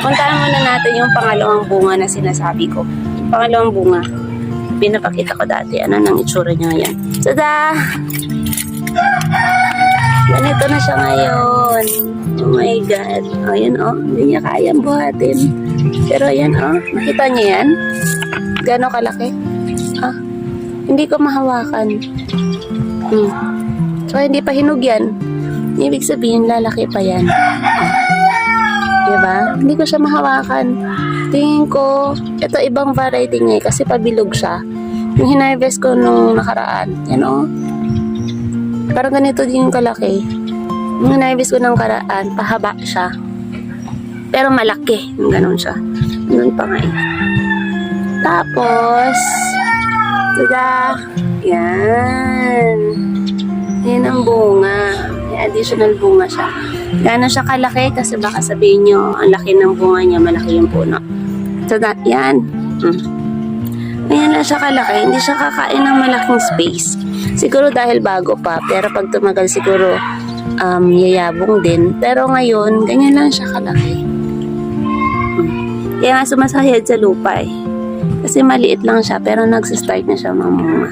Puntahan muna natin yung pangalawang bunga na sinasabi ko. Pangalawang bunga. Pinapakita ko dati. Ano nang itsura niya ngayon. Tada! Ganito na siya ngayon. Oh my God. O, yan o. Hindi niya kayang buhatin. Pero yan o. Nakita niya yan? Gano'ng kalaki? Ah, hindi ko mahawakan. So, hindi pa hinog yan. Ibig sabihin, lalaki pa yan. Diba? Hindi ko siya mahawakan. Tingin ko, ito ibang variety niya kasi pabilog siya. Yung hinarvest ko nung nakaraan. Yan o. Parang ganito din yung kalaki. Yung hinarvest ko nung nakaraan, pahaba siya. Pero malaki. Yung ganun siya. Ganun pa nga eh. Tapos, tada! Yan. Yan ang bunga. May additional bunga siya. Gano'n siya kalaki kasi baka sabihin nyo, ang laki ng bunga niya, malaki yung puno. So, yan. Ayan lang siya kalaki. Hindi siya kakain ng malaking space. Siguro dahil bago pa. Pero pag tumagal siguro, yayabong din. Pero ngayon, ganyan lang siya kalaki. Kaya nga sumasahid sa lupa eh. Kasi maliit lang siya, pero nagsistart na siya mamunga.